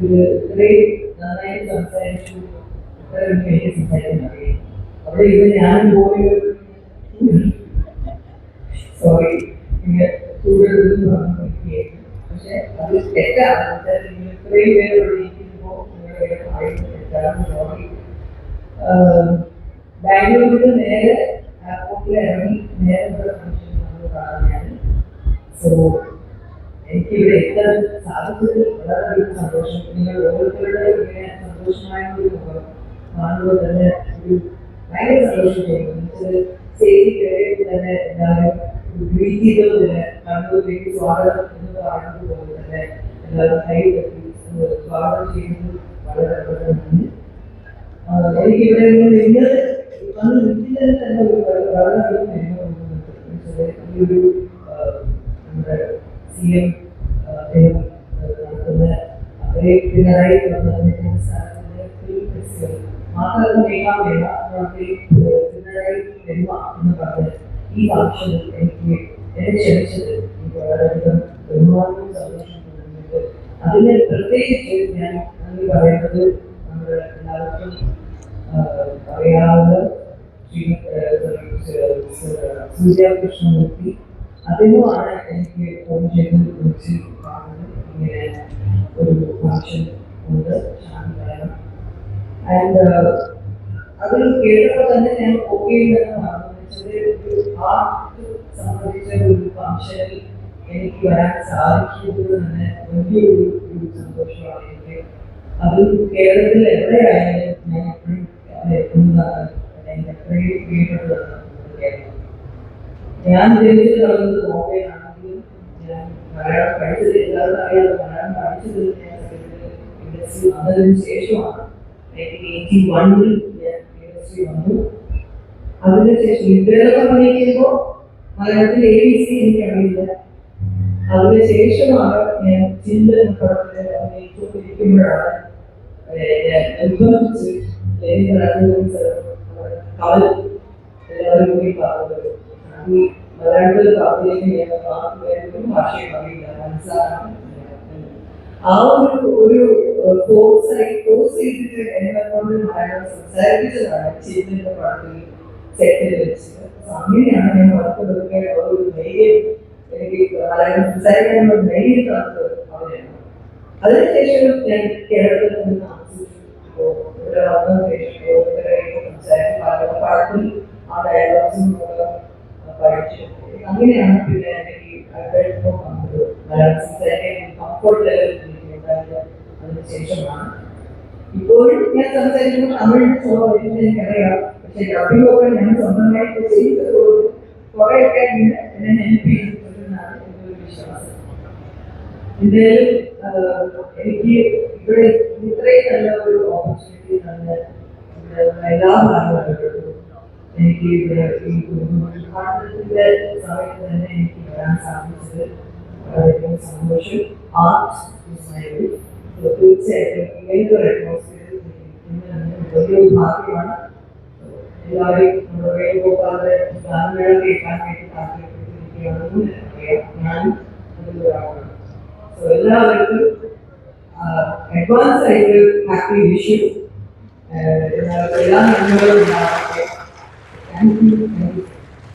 ഇത് ഇത്രയും നന്നായിട്ട് സംസാരിച്ചു, ഇത്രയും എനിക്ക് സംസാരിക്കാൻ അറിയാം. അവിടെ ഇത് ഞാനും പോയി സോറി ഇങ്ങനെ ചൂടെടുത്തു പറഞ്ഞിരിക്കുകയായിരുന്നു. പക്ഷെ അത് തെറ്റാണ്. നിങ്ങൾ ഇത്രയും പേര് ഇരിക്കുമ്പോൾ നിങ്ങളുടെ ആയിരുന്നു തെറ്റാണ്. സോറി. ബാംഗ്ലൂരിൽ നേരെ എയർപോർട്ടിൽ ഇറങ്ങി നേരെ ഫംഗ്ഷൻ നമ്മൾ കാണാൻ. സോ എനിക്കിവിടെ എത്താൻ സാധിച്ചത് വളരെയധികം സന്തോഷം. നിങ്ങൾ ഓരോരുത്തരുടെ ഇങ്ങനെ സന്തോഷമായ ഒരു മുഖം കാണുമ്പോൾ തന്നെ ഒരു ഭയങ്കര സന്തോഷം തോന്നുന്നു. സ്റ്റേജിൽ കയറിയപ്പോൾ തന്നെ എല്ലാവരും ഗ്രീറ്റ് ചെയ്തത് തന്നെ കണ്ണൂരിലേക്ക് സ്വാഗതം എന്ന് പറയുന്നത് പോലെ തന്നെ എല്ലാവരും കൈ കെട്ടി സ്വാഗതം ചെയ്യുന്നത് വളരെ വളരെ നന്ദി. എനിക്കിവിടെ നിങ്ങൾ വന്ന് നിൽക്കുന്നത് തന്നെ ഒരു വളരെ ഈ ഒരു നമ്മുടെ CM നടത്തുന്ന അവരെ പിണറായി മാത്രമല്ല പിണറായി പെരുമ എന്ന് പറഞ്ഞ ഈ ഫംഗ്ഷനിൽ എന്നെ ക്ഷണിച്ചത് എനിക്ക് വളരെയധികം ബഹുമാനവും സന്തോഷം തോന്നുന്നുണ്ട്. അതിന് പ്രത്യേകിച്ച് ഞാൻ നന്ദി പറയുന്നത് നമ്മുടെ എല്ലാവർക്കും അറിയാവുന്ന സൂര്യ കൃഷ്ണമൂർത്തി അദ്ദേഹമാണ് എനിക്ക് ഫോൺ ചെയ്ത് വിളിച്ച് പറഞ്ഞത് ഇങ്ങനെ ഒരു ഫംഗ്ഷൻ ഉണ്ട് ശാന്തികാരം. ആൻഡ് അത് കേട്ടപ്പോൾ തന്നെ ഞാൻ ഓക്കെ എന്ന് പറഞ്ഞത് ആർട്ട് സംബന്ധിച്ച ഒരു ഫംഗ്ഷനിൽ എനിക്ക് വരാൻ സാധിക്കുന്നത് തന്നെ വലിയൊരു സന്തോഷമാണ് എനിക്ക്. അത് കേരളത്തിൽ എവിടെയായാലും ഞാൻ എപ്പോഴും എത്തുന്നതാണ്. എനിക്ക് എത്രയും പ്രിയപ്പെട്ടതാണ് കേരളം. ഞാൻ ജനിച്ചു വളർന്നത് ബോംബെയാണെങ്കിലും ഞാൻ മലയാളം പഠിച്ചത് എല്ലാവരും അറിയാതെ മലയാളം പഠിച്ചത് ഇൻഡസ്ട്രി വന്നതിന് ശേഷമാണ്. 1981 ഞാൻ ഇൻഡസ്ട്രി വന്നു. അതിനുശേഷം ലിറ്ററേച്ചർ പഠിക്കുമ്പോൾ മലയാളത്തിൽ ABC എനിക്കറിയില്ല. അതിനുശേഷമാണ് ഞാൻ ചിന്ത എന്ന പടത്തിൽ അഭിനയിച്ചുകൊണ്ടിരിക്കുമ്പോഴാണ് നിർബന്ധിച്ച് കവൽ എല്ലാവരും കൂടി പറഞ്ഞത്. ഈ മലയാളത്തിൽ പറഞ്ഞിരിക്കുന്ന ഭാഷയും അറിയില്ല, മനസ്സിലാക്കാൻ ആ ഒരു കോഴ്സ് ചെയ്തിട്ട് എന്നെ കൊണ്ട് മലയാളം സംസാരിപ്പിച്ചതാണ് ചിന്തിന്റെ പടത്തിൽ സെറ്റിൽ വെച്ചത്. അങ്ങനെയാണ് ഞാൻ പുറത്തെടുക്കാൻ ഒരു ധൈര്യം എനിക്ക് മലയാളം സംസാരിക്കാനുള്ള ധൈര്യം തന്നത് അവിടെയാണ്. അതിനുശേഷം ഞാൻ കേരളത്തിൽ നിന്ന് താമസിച്ചു. ഇവിടെ വന്നതിന് ശേഷം ഓരോരുത്തരായിട്ട് സംസാരിച്ച് പടത്തിൽ ആ ഡയലോഗ്സും പഠിച്ചു. അങ്ങനെയാണ് പിന്നെ എനിക്ക് അടുപ്പം വന്നത്. മലയാളം സംസാരിക്കാൻ കംഫോർട്ട് ലെവലിൽ അതിനുശേഷമാണ്. ഇപ്പോഴും ഞാൻ സംസാരിക്കുമ്പോൾ തമിഴിന് ചോദിക്കുന്നത് എനിക്കറിയാം. പക്ഷെ ഡബിങ്ങൊക്കെ ഞാൻ സ്വന്തമായിട്ട് ചെയ്തതോട് കുറെയൊക്കെ എന്നെ ഹെൽപ്പ് ചെയ്തിട്ടുണ്ടെന്നാണ് എൻ്റെ ഒരു വിശ്വാസം. എന്തായാലും എനിക്ക് ഇവിടെ ഇത്രയും നല്ല ഒരു ഓപ്പർച്യൂണിറ്റി തന്നെ എല്ലാ ഭാഗമായിട്ടുള്ളൂ. എനിക്ക് ഇവിടെ ഈ ഉദ്ഘാടനത്തിന്റെ സമയത്ത് തന്നെ എനിക്ക് വരാൻ സാധിച്ചത് വളരെയധികം സന്തോഷം. ആർട്ട് തീർച്ചയായിട്ടും ഇങ്ങനത്തെ ഒരു അറ്റ്മോസ്ഫിയറിൽ വലിയൊരു ഭാഗ്യമാണ്. എല്ലാവരെയും നമ്മുടെ വേണുഗോപാലിന്റെ ഗാനമേള കേൾക്കാൻ വേണ്ടി താല്പര്യപ്പെട്ടിരിക്കുകയാണെന്ന് അറിയാം. ഞാനും അതിലൊരാളാണ്. എല്ലാവർക്കും അഡ്വാൻസ് ആയിട്ട് ഹാപ്പി വിഷു. എല്ലാ നന്മകളും ഉണ്ടാവട്ടെ. Thank you.